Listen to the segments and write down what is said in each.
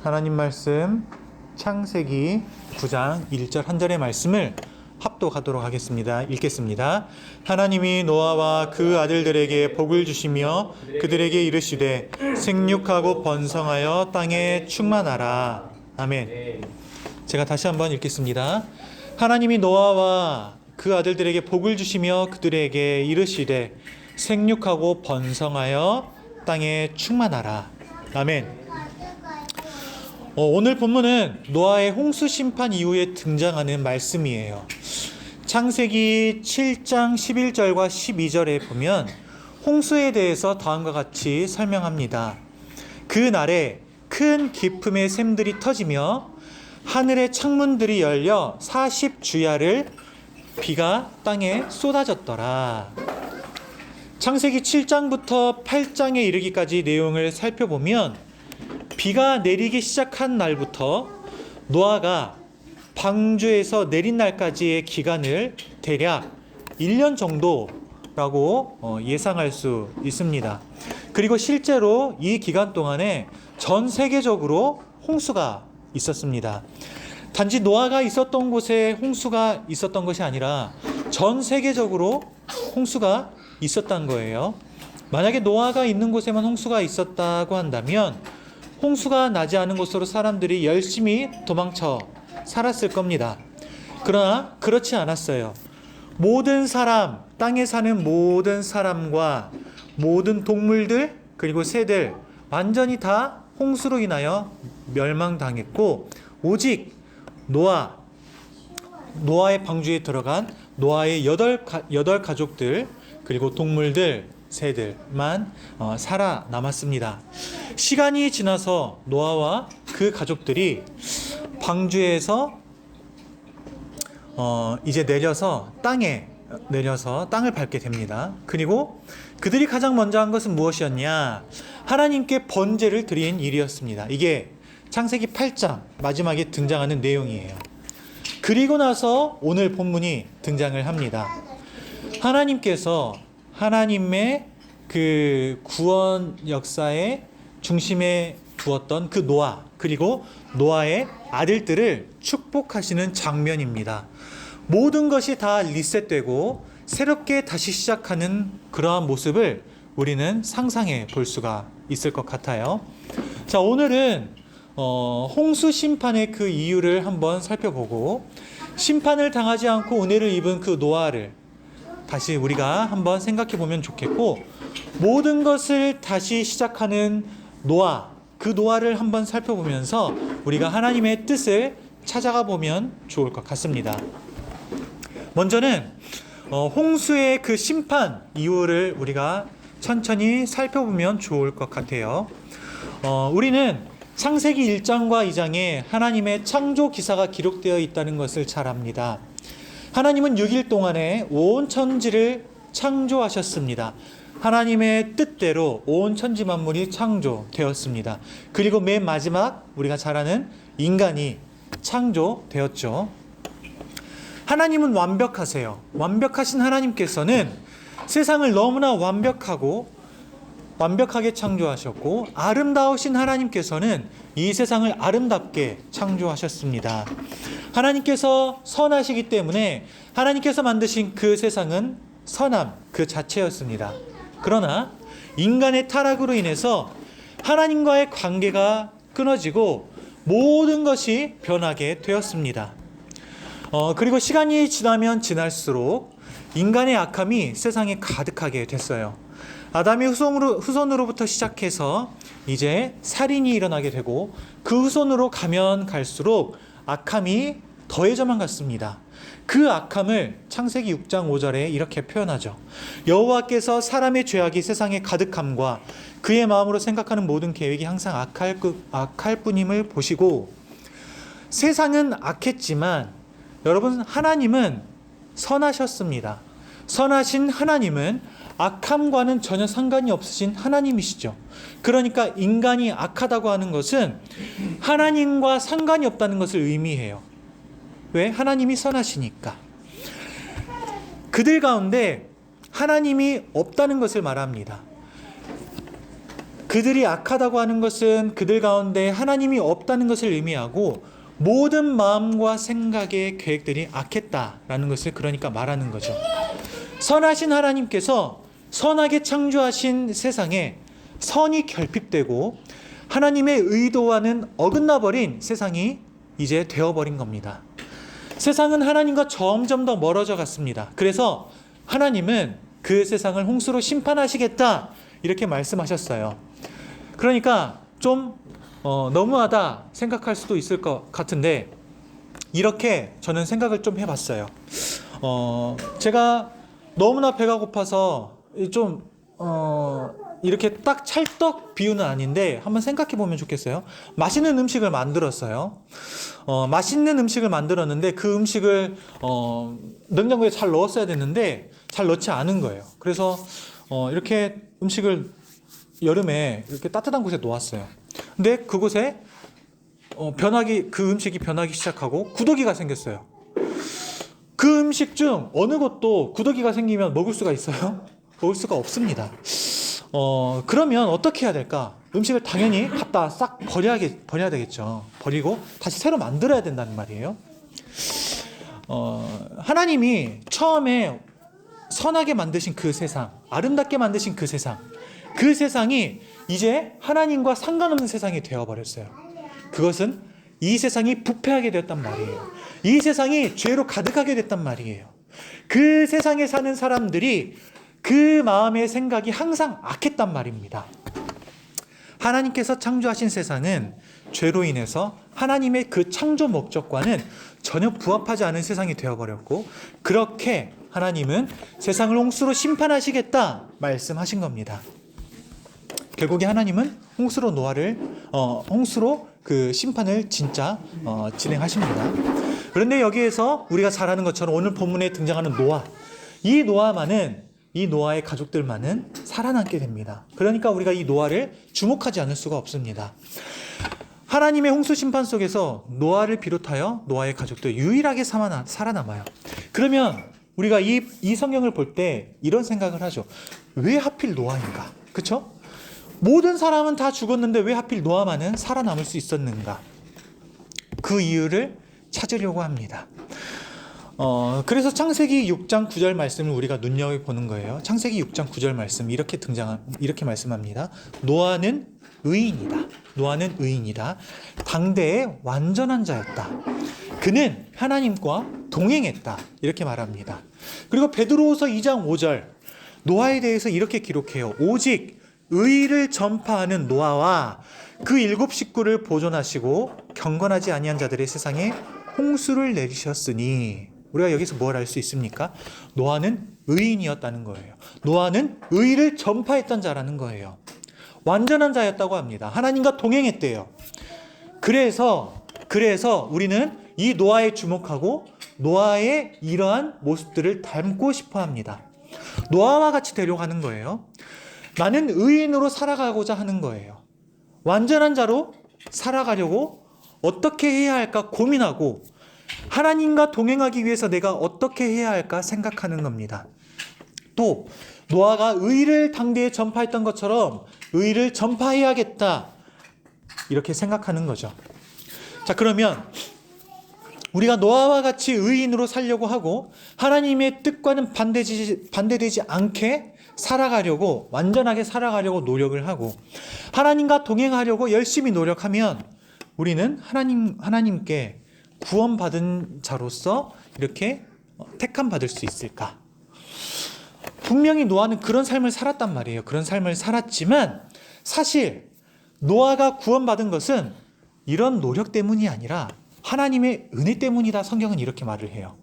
하나님 말씀 창세기 9장 1절 한 절의 말씀을 합독하도록 하겠습니다. 읽겠습니다. 하나님이 노아와 그 아들들에게 복을 주시며 그들에게 이르시되 생육하고 번성하여 땅에 충만하라. 아멘. 제가 다시 한번 읽겠습니다. 하나님이 노아와 그 아들들에게 복을 주시며 그들에게 이르시되 생육하고 번성하여 땅에 충만하라. 아멘. 오늘 본문은 노아의 홍수 심판 이후에 등장하는 말씀이에요. 창세기 7장 11절과 12절에 보면 홍수에 대해서 다음과 같이 설명합니다. 그 날에 큰 기품의 샘들이 터지며 하늘의 창문들이 열려 40주야를 비가 땅에 쏟아졌더라. 창세기 7장부터 8장에 이르기까지 내용을 살펴보면 비가 내리기 시작한 날부터 노아가 방주에서 내린 날까지의 기간을 대략 1년 정도라고 예상할 수 있습니다. 그리고 실제로 이 기간 동안에 전 세계적으로 홍수가 있었습니다. 단지 노아가 있었던 곳에 홍수가 있었던 것이 아니라 전 세계적으로 홍수가 있었던 거예요. 만약에 노아가 있는 곳에만 홍수가 있었다고 한다면 홍수가 나지 않은 곳으로 사람들이 열심히 도망쳐 살았을 겁니다. 그러나 그렇지 않았어요. 모든 사람, 땅에 사는 모든 사람과 모든 동물들 그리고 새들 완전히 다 홍수로 인하여 멸망당했고 오직 노아의 방주에 들어간 노아의 여덟 가족들 그리고 동물들 새들만 살아남았습니다. 시간이 지나서 노아와 그 가족들이 방주에서 이제 땅을 밟게 됩니다. 그리고 그들이 가장 먼저 한 것은 무엇이었냐? 하나님께 번제를 드린 일이었습니다. 이게 창세기 8장 마지막에 등장하는 내용이에요. 그리고 나서 오늘 본문이 등장을 합니다. 하나님께서 하나님의 그 구원 역사의 중심에 두었던 그 노아 그리고 노아의 아들들을 축복하시는 장면입니다. 모든 것이 다 리셋되고 새롭게 다시 시작하는 그러한 모습을 우리는 상상해 볼 수가 있을 것 같아요. 자, 오늘은 홍수 심판의 그 이유를 한번 살펴보고 심판을 당하지 않고 은혜를 입은 그 노아를 다시 우리가 한번 생각해 보면 좋겠고 모든 것을 다시 시작하는 노아, 그 노아를 한번 살펴보면서 우리가 하나님의 뜻을 찾아가 보면 좋을 것 같습니다. 먼저는 홍수의 그 심판 이유를 우리가 천천히 살펴보면 좋을 것 같아요. 우리는 창세기 1장과 2장에 하나님의 창조 기사가 기록되어 있다는 것을 잘 압니다. 하나님은 6일 동안에 온 천지를 창조하셨습니다. 하나님의 뜻대로 온 천지 만물이 창조되었습니다. 그리고 맨 마지막 우리가 잘 아는 인간이 창조되었죠. 하나님은 완벽하세요. 완벽하신 하나님께서는 세상을 너무나 완벽하게 창조하셨고 아름다우신 하나님께서는 이 세상을 아름답게 창조하셨습니다. 하나님께서 선하시기 때문에 하나님께서 만드신 그 세상은 선함 그 자체였습니다. 그러나 인간의 타락으로 인해서 하나님과의 관계가 끊어지고 모든 것이 변하게 되었습니다. 그리고 시간이 지나면 지날수록 인간의 악함이 세상에 가득하게 됐어요. 아담의 후손으로부터 시작해서 이제 살인이 일어나게 되고 그 후손으로 가면 갈수록 악함이 더해져만 갔습니다. 그 악함을 창세기 6장 5절에 이렇게 표현하죠. 여호와께서 사람의 죄악이 세상에 가득함과 그의 마음으로 생각하는 모든 계획이 항상 악할 뿐임을 보시고 세상은 악했지만 여러분 하나님은 선하셨습니다. 선하신 하나님은 악함과는 전혀 상관이 없으신 하나님이시죠. 그러니까 인간이 악하다고 하는 것은 하나님과 상관이 없다는 것을 의미해요. 왜? 하나님이 선하시니까. 그들 가운데 하나님이 없다는 것을 말합니다. 그들이 악하다고 하는 것은 그들 가운데 하나님이 없다는 것을 의미하고 모든 마음과 생각의 계획들이 악했다라는 것을 그러니까 말하는 거죠. 선하신 하나님께서 선하게 창조하신 세상에 선이 결핍되고 하나님의 의도와는 어긋나 버린 세상이 이제 되어버린 겁니다. 세상은 하나님과 점점 더 멀어져 갔습니다. 그래서 하나님은 그 세상을 홍수로 심판하시겠다 이렇게 말씀하셨어요. 그러니까 좀 너무하다 생각할 수도 있을 것 같은데 이렇게 저는 생각을 좀 해봤어요. 제가 너무나 배가 고파서 좀 이렇게 딱 찰떡 비유는 아닌데 한번 생각해 보면 좋겠어요. 맛있는 음식을 만들었어요. 맛있는 음식을 만들었는데 그 음식을 냉장고에 잘 넣었어야 됐는데 잘 넣지 않은 거예요. 그래서 이렇게 음식을 여름에 이렇게 따뜻한 곳에 놓았어요. 근데 그곳에 그 음식이 변하기 시작하고 구더기가 생겼어요. 그 음식 중 어느 것도 구더기가 생기면 먹을 수가 있어요? 먹을 수가 없습니다. 그러면 어떻게 해야 될까? 음식을 당연히 갖다 싹 버려야 되겠죠. 버리고 다시 새로 만들어야 된다는 말이에요. 하나님이 처음에 선하게 만드신 그 세상, 아름답게 만드신 그 세상이 이제 하나님과 상관없는 세상이 되어버렸어요. 그것은 이 세상이 부패하게 되었단 말이에요. 이 세상이 죄로 가득하게 됐단 말이에요. 그 세상에 사는 사람들이 그 마음의 생각이 항상 악했단 말입니다. 하나님께서 창조하신 세상은 죄로 인해서 하나님의 그 창조 목적과는 전혀 부합하지 않은 세상이 되어버렸고 그렇게 하나님은 세상을 홍수로 심판하시겠다 말씀하신 겁니다. 결국에 하나님은 홍수로 그 심판을 진짜 진행하십니다. 그런데 여기에서 우리가 잘 아는 것처럼 오늘 본문에 등장하는 노아, 이 노아의 가족들만은 살아남게 됩니다. 그러니까 우리가 이 노아를 주목하지 않을 수가 없습니다. 하나님의 홍수 심판 속에서 노아를 비롯하여 노아의 가족들 유일하게 살아남아요. 그러면 우리가 이 성경을 볼 때 이런 생각을 하죠. 왜 하필 노아인가? 그렇죠? 모든 사람은 다 죽었는데 왜 하필 노아만은 살아남을 수 있었는가? 그 이유를 찾으려고 합니다. 그래서 창세기 6장 9절 말씀을 우리가 눈여겨보는 거예요. 창세기 6장 9절 말씀 이렇게 말씀합니다. 노아는 의인이다. 당대의 완전한 자였다. 그는 하나님과 동행했다. 이렇게 말합니다. 그리고 베드로후서 2장 5절 노아에 대해서 이렇게 기록해요. 오직 의를 전파하는 노아와 그 7 식구를 보존하시고 경건하지 아니한 자들의 세상에 홍수를 내리셨으니 우리가 여기서 뭘 알 수 있습니까? 노아는 의인이었다는 거예요. 노아는 의를 전파했던 자라는 거예요. 완전한 자였다고 합니다. 하나님과 동행했대요. 그래서 우리는 이 노아에 주목하고 노아의 이러한 모습들을 닮고 싶어 합니다. 노아와 같이 되려고 하는 거예요. 나는 의인으로 살아가고자 하는 거예요. 완전한 자로 살아가려고 어떻게 해야 할까 고민하고 하나님과 동행하기 위해서 내가 어떻게 해야 할까 생각하는 겁니다. 또 노아가 의를 당대에 전파했던 것처럼 의를 전파해야겠다 이렇게 생각하는 거죠. 자, 그러면 우리가 노아와 같이 의인으로 살려고 하고 하나님의 뜻과는 반대되지 않게 완전하게 살아가려고 노력을 하고 하나님과 동행하려고 열심히 노력하면 우리는 하나님께 구원받은 자로서 이렇게 택함받을 수 있을까? 분명히 노아는 그런 삶을 살았단 말이에요. 그런 삶을 살았지만 사실 노아가 구원받은 것은 이런 노력 때문이 아니라 하나님의 은혜 때문이다. 성경은 이렇게 말을 해요.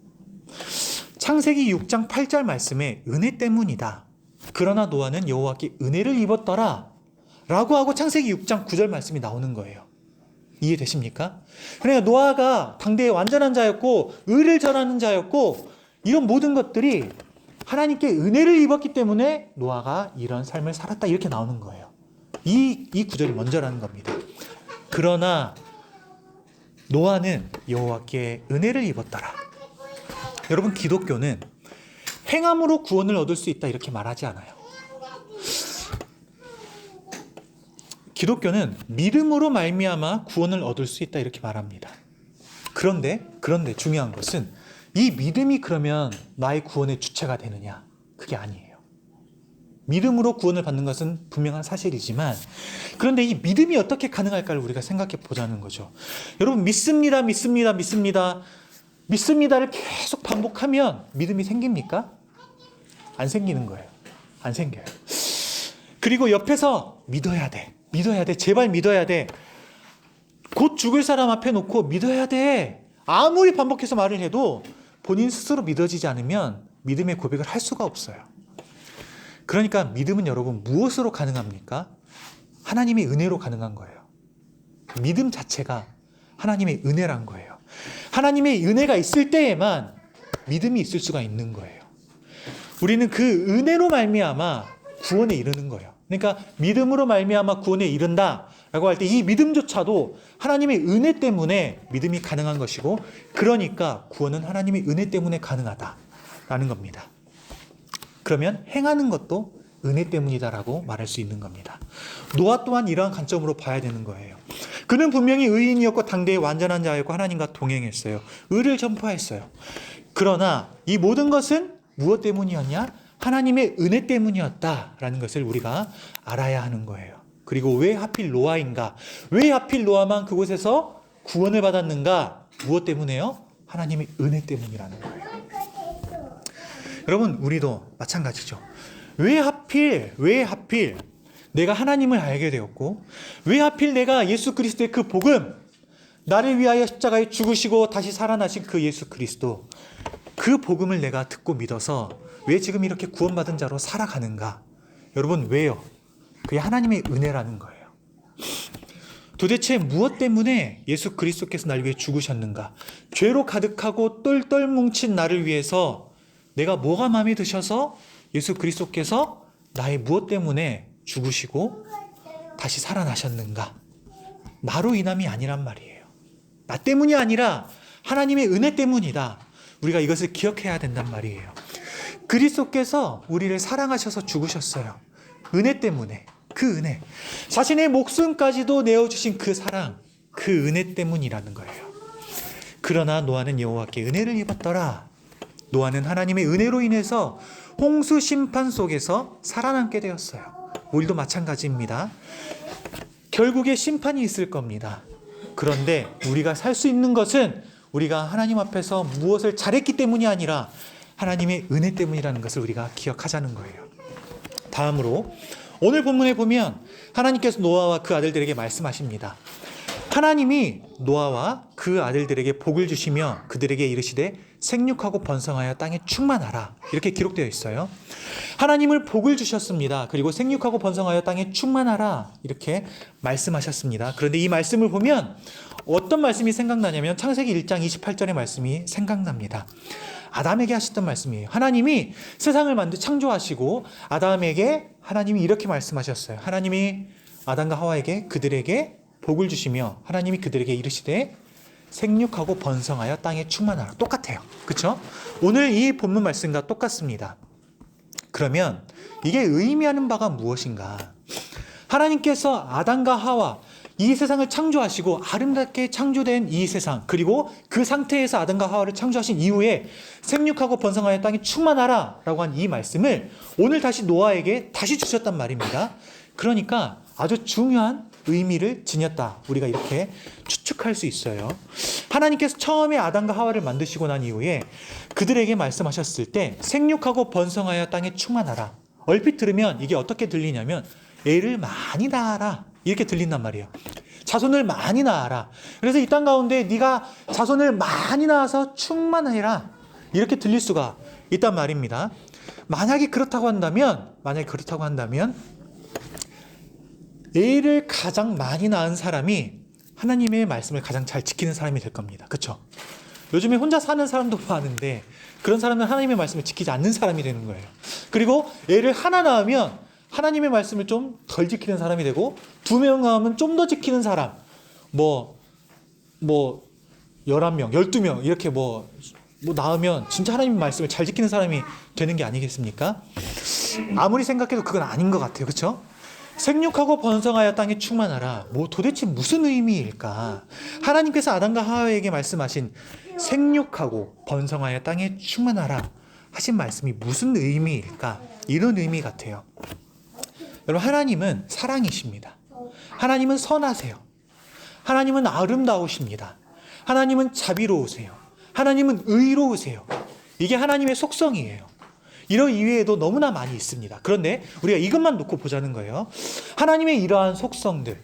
창세기 6장 8절 말씀에 은혜 때문이다. 그러나 노아는 여호와께 은혜를 입었더라 라고 하고 창세기 6장 9절 말씀이 나오는 거예요. 이해되십니까? 그러니까 노아가 당대의 완전한 자였고 의를 전하는 자였고 이런 모든 것들이 하나님께 은혜를 입었기 때문에 노아가 이런 삶을 살았다 이렇게 나오는 거예요. 이 구절이 먼저라는 겁니다. 그러나 노아는 여호와께 은혜를 입었더라. 여러분, 기독교는 행함으로 구원을 얻을 수 있다 이렇게 말하지 않아요. 기독교는 믿음으로 말미암아 구원을 얻을 수 있다 이렇게 말합니다. 그런데 중요한 것은 이 믿음이 그러면 나의 구원의 주체가 되느냐? 그게 아니에요. 믿음으로 구원을 받는 것은 분명한 사실이지만 그런데 이 믿음이 어떻게 가능할까를 우리가 생각해 보자는 거죠. 여러분 믿습니다를 계속 반복하면 믿음이 생깁니까? 안 생기는 거예요. 안 생겨요. 그리고 옆에서 믿어야 돼. 제발 믿어야 돼. 곧 죽을 사람 앞에 놓고 믿어야 돼. 아무리 반복해서 말을 해도 본인 스스로 믿어지지 않으면 믿음의 고백을 할 수가 없어요. 그러니까 믿음은 여러분 무엇으로 가능합니까? 하나님의 은혜로 가능한 거예요. 믿음 자체가 하나님의 은혜란 거예요. 하나님의 은혜가 있을 때에만 믿음이 있을 수가 있는 거예요. 우리는 그 은혜로 말미암아 구원에 이르는 거예요. 그러니까 믿음으로 말미암아 구원에 이른다라고 할 때 이 믿음조차도 하나님의 은혜 때문에 믿음이 가능한 것이고 그러니까 구원은 하나님의 은혜 때문에 가능하다라는 겁니다. 그러면 행하는 것도 은혜 때문이다라고 말할 수 있는 겁니다. 노아 또한 이러한 관점으로 봐야 되는 거예요. 그는 분명히 의인이었고 당대의 완전한 자였고 하나님과 동행했어요. 의를 전파했어요. 그러나 이 모든 것은 무엇 때문이었냐? 하나님의 은혜 때문이었다라는 것을 우리가 알아야 하는 거예요. 그리고 왜 하필 노아인가? 왜 하필 노아만 그곳에서 구원을 받았는가? 무엇 때문에요? 하나님의 은혜 때문이라는 거예요. 여러분 우리도 마찬가지죠. 왜 하필 내가 하나님을 알게 되었고 왜 하필 내가 예수 그리스도의 그 복음 나를 위하여 십자가에 죽으시고 다시 살아나신 그 예수 그리스도 그 복음을 내가 듣고 믿어서 왜 지금 이렇게 구원받은 자로 살아가는가? 여러분 왜요? 그게 하나님의 은혜라는 거예요. 도대체 무엇 때문에 예수 그리스도께서 나를 위해 죽으셨는가? 죄로 가득하고 똘똘 뭉친 나를 위해서 내가 뭐가 마음에 드셔서 예수 그리스도께서 나의 무엇 때문에 죽으시고 다시 살아나셨는가? 나로 인함이 아니란 말이에요. 나 때문이 아니라 하나님의 은혜 때문이다. 우리가 이것을 기억해야 된단 말이에요. 그리스도께서 우리를 사랑하셔서 죽으셨어요. 은혜 때문에. 그 은혜. 자신의 목숨까지도 내어주신 그 사랑, 그 은혜 때문이라는 거예요. 그러나 노아는 여호와께 은혜를 입었더라. 노아는 하나님의 은혜로 인해서 홍수 심판 속에서 살아남게 되었어요. 우리도 마찬가지입니다. 결국에 심판이 있을 겁니다. 그런데 우리가 살 수 있는 것은 우리가 하나님 앞에서 무엇을 잘했기 때문이 아니라 하나님의 은혜 때문이라는 것을 우리가 기억하자는 거예요. 다음으로 오늘 본문에 보면 하나님께서 노아와 그 아들들에게 말씀하십니다. 하나님이 노아와 그 아들들에게 복을 주시며 그들에게 이르시되 생육하고 번성하여 땅에 충만하라. 이렇게 기록되어 있어요. 하나님을 복을 주셨습니다. 그리고 생육하고 번성하여 땅에 충만하라. 이렇게 말씀하셨습니다. 그런데 이 말씀을 보면 어떤 말씀이 생각나냐면 창세기 1장 28절의 말씀이 생각납니다. 아담에게 하셨던 말씀이에요. 하나님이 세상을 창조하시고 아담에게 하나님이 이렇게 말씀하셨어요. 하나님이 아담과 하와에게 그들에게 복을 주시며 하나님이 그들에게 이르시되 생육하고 번성하여 땅에 충만하라. 똑같아요. 그렇죠? 오늘 이 본문 말씀과 똑같습니다. 그러면 이게 의미하는 바가 무엇인가? 하나님께서 아담과 하와 이 세상을 창조하시고 아름답게 창조된 이 세상 그리고 그 상태에서 아담과 하와를 창조하신 이후에 생육하고 번성하여 땅이 충만하라 라고 한 이 말씀을 오늘 다시 노아에게 다시 주셨단 말입니다. 그러니까 아주 중요한 의미를 지녔다. 우리가 이렇게 추측할 수 있어요. 하나님께서 처음에 아담과 하와를 만드시고 난 이후에 그들에게 말씀하셨을 때 생육하고 번성하여 땅에 충만하라. 얼핏 들으면 이게 어떻게 들리냐면 애를 많이 낳아라. 이렇게 들린단 말이에요. 자손을 많이 낳아라. 그래서 이 땅 가운데 네가 자손을 많이 낳아서 충만해라. 이렇게 들릴 수가 있단 말입니다. 만약에 그렇다고 한다면 애를 가장 많이 낳은 사람이 하나님의 말씀을 가장 잘 지키는 사람이 될 겁니다. 그렇죠? 요즘에 혼자 사는 사람도 많은데 그런 사람은 하나님의 말씀을 지키지 않는 사람이 되는 거예요. 그리고 애를 하나 낳으면 하나님의 말씀을 좀 덜 지키는 사람이 되고 2명 낳으면 좀 더 지키는 사람 11명, 12명 이렇게 낳으면 진짜 하나님의 말씀을 잘 지키는 사람이 되는 게 아니겠습니까? 아무리 생각해도 그건 아닌 것 같아요. 그렇죠? 생육하고 번성하여 땅에 충만하라. 뭐 도대체 무슨 의미일까? 하나님께서 아담과 하와에게 말씀하신 생육하고 번성하여 땅에 충만하라 하신 말씀이 무슨 의미일까? 이런 의미 같아요. 여러분, 하나님은 사랑이십니다. 하나님은 선하세요. 하나님은 아름다우십니다. 하나님은 자비로우세요. 하나님은 의로우세요. 이게 하나님의 속성이에요. 이런 이외에도 너무나 많이 있습니다. 그런데 우리가 이것만 놓고 보자는 거예요. 하나님의 이러한 속성들,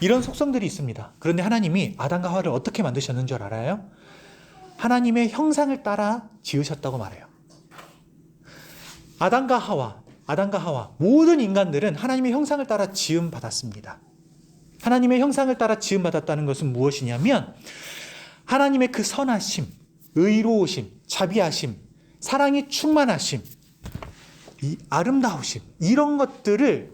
이런 속성들이 있습니다. 그런데 하나님이 아담과 하와를 어떻게 만드셨는 줄 알아요? 하나님의 형상을 따라 지으셨다고 말해요. 아담과 하와, 모든 인간들은 하나님의 형상을 따라 지음받았습니다. 하나님의 형상을 따라 지음받았다는 것은 무엇이냐면 하나님의 그 선하심, 의로우심, 자비하심, 사랑이 충만하심, 이 아름다우심, 이런 것들을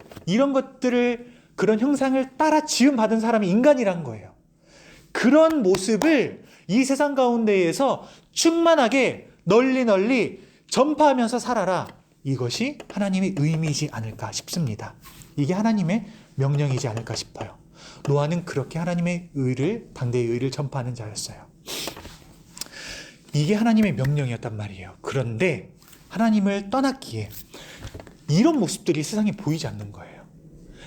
그런 형상을 따라 지음받은 사람이 인간이란 거예요. 그런 모습을 이 세상 가운데에서 충만하게 널리 전파하면서 살아라. 이것이 하나님의 의미이지 않을까 싶습니다. 이게 하나님의 명령이지 않을까 싶어요. 노아는 그렇게 하나님의 의를, 당대의 의를 전파하는 자였어요. 이게 하나님의 명령이었단 말이에요. 그런데 하나님을 떠났기에 이런 모습들이 세상에 보이지 않는 거예요.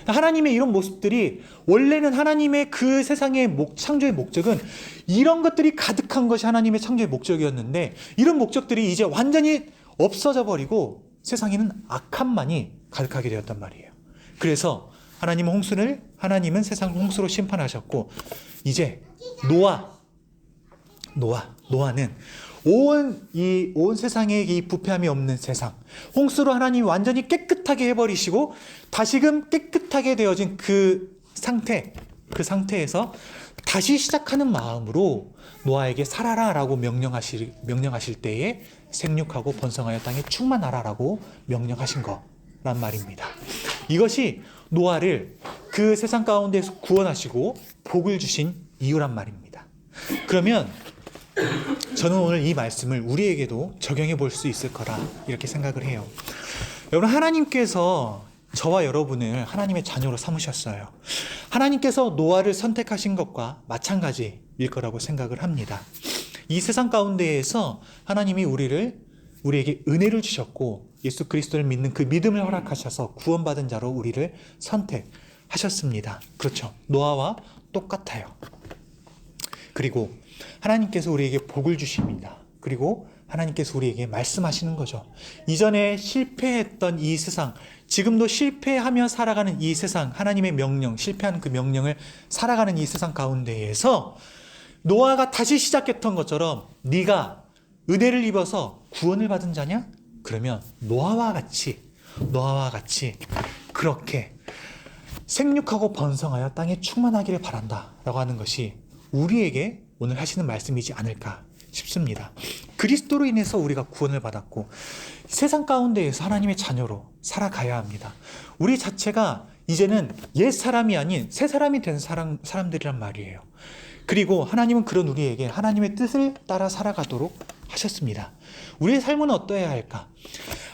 하나님의 이런 모습들이, 원래는 하나님의 그 세상의 창조의 목적은 이런 것들이 가득한 것이 하나님의 창조의 목적이었는데, 이런 목적들이 이제 완전히 없어져 버리고 세상에는 악함만이 가득하게 되었단 말이에요. 그래서 하나님은 세상을 홍수로 심판하셨고, 이제 노아는 온 세상에 이 부패함이 없는 세상, 홍수로 하나님이 완전히 깨끗하게 해버리시고 다시금 깨끗하게 되어진 그 상태에서 다시 시작하는 마음으로 노아에게 살아라 라고 명령하실 때에 생육하고 번성하여 땅에 충만하라 라고 명령하신 거란 말입니다. 이것이 노아를 그 세상 가운데에서 구원하시고 복을 주신 이유란 말입니다. 그러면 저는 오늘 이 말씀을 우리에게도 적용해 볼 수 있을 거라 이렇게 생각을 해요. 여러분, 하나님께서 저와 여러분을 하나님의 자녀로 삼으셨어요. 하나님께서 노아를 선택하신 것과 마찬가지일 거라고 생각을 합니다. 이 세상 가운데에서 하나님이 우리에게 은혜를 주셨고 예수 그리스도를 믿는 그 믿음을 허락하셔서 구원받은 자로 우리를 선택하셨습니다. 그렇죠. 노아와 똑같아요. 그리고 하나님께서 우리에게 복을 주십니다. 그리고 하나님께서 우리에게 말씀하시는 거죠. 이전에 실패했던 이 세상, 지금도 실패하며 살아가는 이 세상, 하나님의 명령, 실패한 그 명령을 살아가는 이 세상 가운데에서 노아가 다시 시작했던 것처럼 네가 은혜를 입어서 구원을 받은 자냐? 그러면 노아와 같이 그렇게 생육하고 번성하여 땅에 충만하기를 바란다 라고 하는 것이 우리에게 오늘 하시는 말씀이지 않을까 싶습니다. 그리스도로 인해서 우리가 구원을 받았고 세상 가운데에서 하나님의 자녀로 살아가야 합니다. 우리 자체가 이제는 옛 사람이 아닌 새 사람이 된 사람들이란 말이에요. 그리고 하나님은 그런 우리에게 하나님의 뜻을 따라 살아가도록 하셨습니다. 우리의 삶은 어떠해야 할까?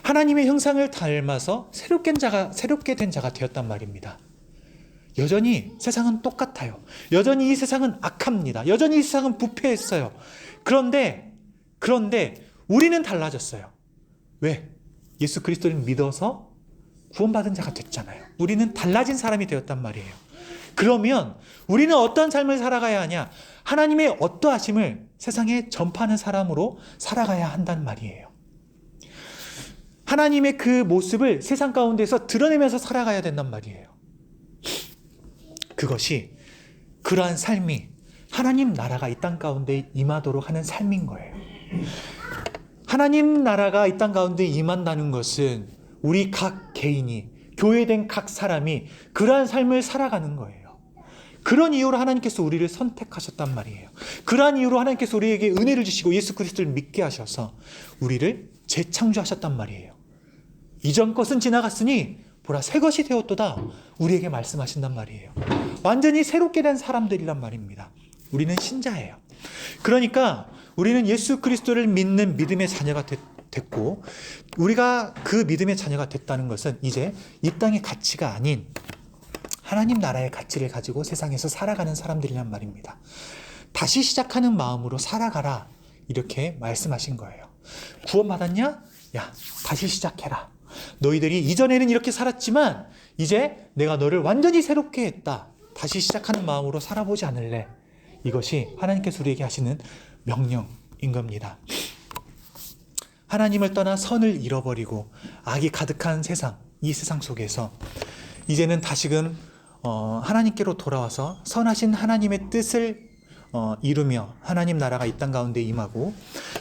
하나님의 형상을 닮아서 새롭게 된 자가 되었단 말입니다. 여전히 세상은 똑같아요. 여전히 이 세상은 악합니다. 여전히 이 세상은 부패했어요. 그런데 우리는 달라졌어요. 왜? 예수 그리스도를 믿어서 구원받은 자가 됐잖아요. 우리는 달라진 사람이 되었단 말이에요. 그러면 우리는 어떤 삶을 살아가야 하냐? 하나님의 어떠하심을 세상에 전파하는 사람으로 살아가야 한단 말이에요. 하나님의 그 모습을 세상 가운데서 드러내면서 살아가야 된단 말이에요. 그러한 삶이 하나님 나라가 이 땅 가운데 임하도록 하는 삶인 거예요. 하나님 나라가 이 땅 가운데 임한다는 것은 우리 각 개인이, 교회된 각 사람이 그러한 삶을 살아가는 거예요. 그런 이유로 하나님께서 우리를 선택하셨단 말이에요. 그러한 이유로 하나님께서 우리에게 은혜를 주시고 예수 그리스도를 믿게 하셔서 우리를 재창조하셨단 말이에요. 이전 것은 지나갔으니 보라 새 것이 되었도다 우리에게 말씀하신단 말이에요. 완전히 새롭게 된 사람들이란 말입니다. 우리는 신자예요. 그러니까 우리는 예수 그리스도를 믿는 믿음의 자녀가 됐고, 우리가 그 믿음의 자녀가 됐다는 것은 이제 이 땅의 가치가 아닌 하나님 나라의 가치를 가지고 세상에서 살아가는 사람들이란 말입니다. 다시 시작하는 마음으로 살아가라, 이렇게 말씀하신 거예요. 구원받았냐? 야, 다시 시작해라. 너희들이 이전에는 이렇게 살았지만 이제 내가 너를 완전히 새롭게 했다. 다시 시작하는 마음으로 살아보지 않을래? 이것이 하나님께서 우리에게 하시는 명령인 겁니다. 하나님을 떠나 선을 잃어버리고 악이 가득한 세상, 이 세상 속에서 이제는 다시금 하나님께로 돌아와서 선하신 하나님의 뜻을 이루며 하나님 나라가 이 땅 가운데 임하고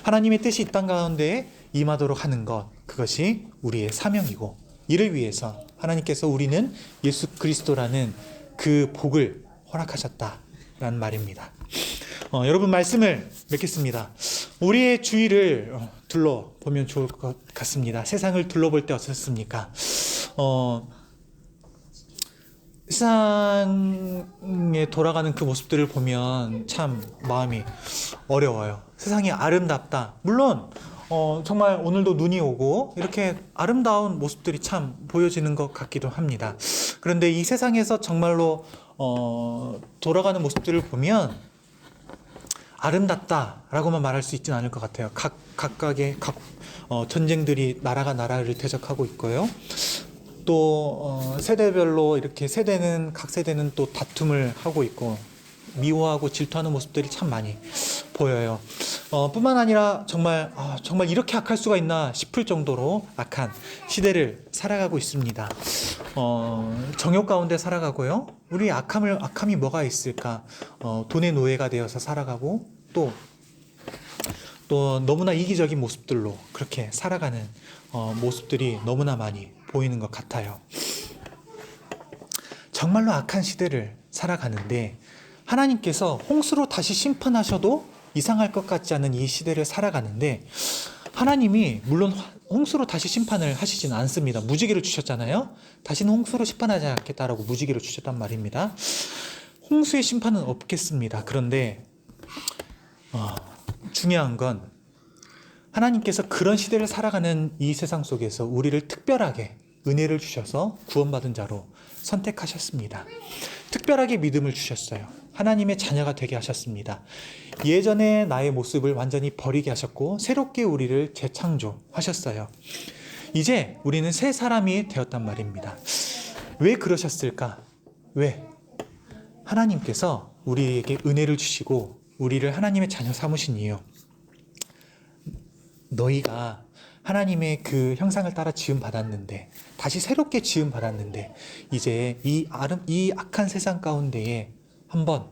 하나님의 뜻이 이 땅 가운데 임하도록 하는 것, 그것이 우리의 사명이고, 이를 위해서 하나님께서 우리는 예수 그리스도라는 그 복을 허락하셨다라는 말입니다. 여러분, 말씀을 맺겠습니다. 우리의 주위를 둘러보면 좋을 것 같습니다. 세상을 둘러볼 때 어떻습니까? 세상에 돌아가는 그 모습들을 보면 참 마음이 어려워요. 세상이 아름답다. 물론 정말 오늘도 눈이 오고 이렇게 아름다운 모습들이 참 보여지는 것 같기도 합니다. 그런데 이 세상에서 정말로 돌아가는 모습들을 보면 아름답다라고만 말할 수 있지는 않을 것 같아요. 각각의 전쟁들이 나라가 나라를 대적하고 있고요. 또 세대별로 이렇게 각 세대는 또 다툼을 하고 있고 미워하고 질투하는 모습들이 참 많이 보여요. 뿐만 아니라 정말 이렇게 악할 수가 있나 싶을 정도로 악한 시대를 살아가고 있습니다. 정욕 가운데 살아가고요. 우리 악함이 뭐가 있을까? 돈의 노예가 되어서 살아가고 또 너무나 이기적인 모습들로 그렇게 살아가는 모습들이 너무나 많이 보이는 것 같아요. 정말로 악한 시대를 살아가는데 하나님께서 홍수로 다시 심판하셔도 이상할 것 같지 않은 이 시대를 살아가는데, 하나님이 물론 홍수로 다시 심판을 하시지는 않습니다. 무지개를 주셨잖아요. 다시는 홍수로 심판하지 않겠다라고 무지개를 주셨단 말입니다. 홍수의 심판은 없겠습니다. 그런데 중요한 건 하나님께서 그런 시대를 살아가는 이 세상 속에서 우리를 특별하게 은혜를 주셔서 구원받은 자로 선택하셨습니다. 특별하게 믿음을 주셨어요. 하나님의 자녀가 되게 하셨습니다. 예전에 나의 모습을 완전히 버리게 하셨고 새롭게 우리를 재창조하셨어요. 이제 우리는 새 사람이 되었단 말입니다. 왜 그러셨을까? 왜? 하나님께서 우리에게 은혜를 주시고 우리를 하나님의 자녀 삼으신 이유, 너희가 하나님의 그 형상을 따라 지음 받았는데, 다시 새롭게 지음 받았는데, 이제 이 악한 세상 가운데에 한번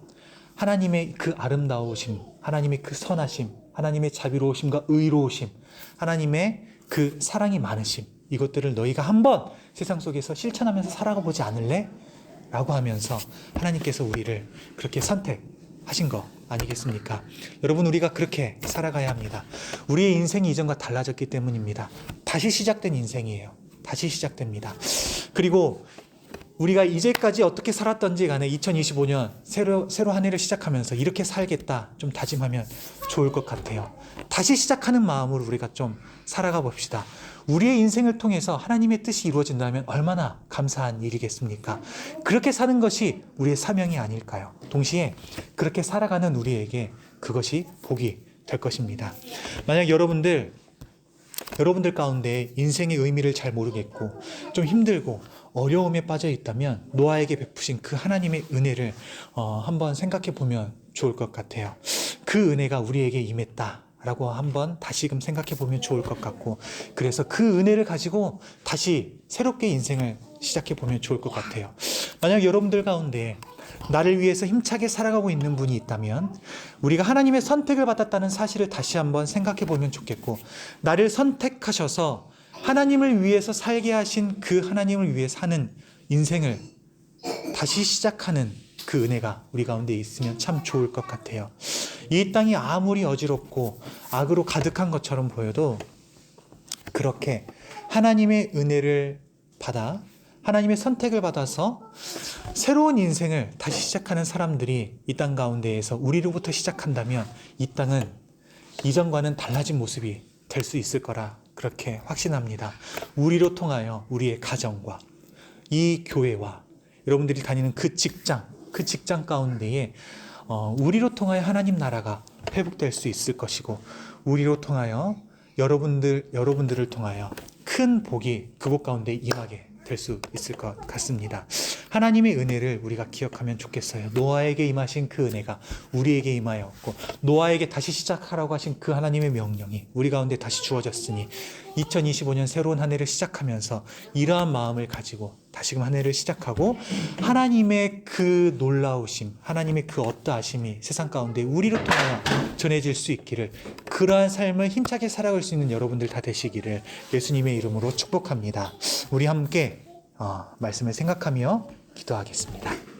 하나님의 그 아름다우심, 하나님의 그 선하심, 하나님의 자비로우심과 의로우심, 하나님의 그 사랑이 많으심, 이것들을 너희가 한번 세상 속에서 실천하면서 살아가 보지 않을래? 라고 하면서 하나님께서 우리를 그렇게 선택하신 거 아니겠습니까? 여러분, 우리가 그렇게 살아가야 합니다. 우리의 인생이 이전과 달라졌기 때문입니다. 다시 시작된 인생이에요. 다시 시작됩니다. 그리고 우리가 이제까지 어떻게 살았던지 간에 2025년 새로 한 해를 시작하면서 이렇게 살겠다 좀 다짐하면 좋을 것 같아요. 다시 시작하는 마음으로 우리가 좀 살아가 봅시다. 우리의 인생을 통해서 하나님의 뜻이 이루어진다면 얼마나 감사한 일이겠습니까? 그렇게 사는 것이 우리의 사명이 아닐까요? 동시에 그렇게 살아가는 우리에게 그것이 복이 될 것입니다. 만약 여러분들 가운데 인생의 의미를 잘 모르겠고 좀 힘들고 어려움에 빠져 있다면 노아에게 베푸신 그 하나님의 은혜를 한번 생각해 보면 좋을 것 같아요. 그 은혜가 우리에게 임했다라고 한번 다시금 생각해 보면 좋을 것 같고, 그래서 그 은혜를 가지고 다시 새롭게 인생을 시작해 보면 좋을 것 같아요. 만약 여러분들 가운데 나를 위해서 힘차게 살아가고 있는 분이 있다면 우리가 하나님의 선택을 받았다는 사실을 다시 한번 생각해 보면 좋겠고, 나를 선택하셔서 하나님을 위해서 살게 하신 그 하나님을 위해 사는 인생을 다시 시작하는 그 은혜가 우리 가운데 있으면 참 좋을 것 같아요. 이 땅이 아무리 어지럽고 악으로 가득한 것처럼 보여도 그렇게 하나님의 은혜를 받아 하나님의 선택을 받아서 새로운 인생을 다시 시작하는 사람들이 이 땅 가운데에서 우리로부터 시작한다면 이 땅은 이전과는 달라진 모습이 될 수 있을 거라 그렇게 그렇게 확신합니다. 우리로 통하여 우리의 가정과 이 교회와 여러분들이 다니는 그 직장 가운데에 우리로 통하여 하나님 나라가 회복될 수 있을 것이고, 우리로 통하여 여러분들을 통하여 큰 복이 그곳 가운데 임하게 될 수 있을 것 같습니다. 하나님의 은혜를 우리가 기억하면 좋겠어요. 노아에게 임하신 그 은혜가 우리에게 임하였고, 노아에게 다시 시작하라고 하신 그 하나님의 명령이 우리 가운데 다시 주어졌으니 2025년 새로운 한 해를 시작하면서 이러한 마음을 가지고 다시금 한 해를 시작하고, 하나님의 그 놀라우심, 하나님의 그 어떠하심이 세상 가운데 우리로 통하여 전해질 수 있기를, 그러한 삶을 힘차게 살아갈 수 있는 여러분들 다 되시기를 예수님의 이름으로 축복합니다. 우리 함께 말씀을 생각하며 기도하겠습니다.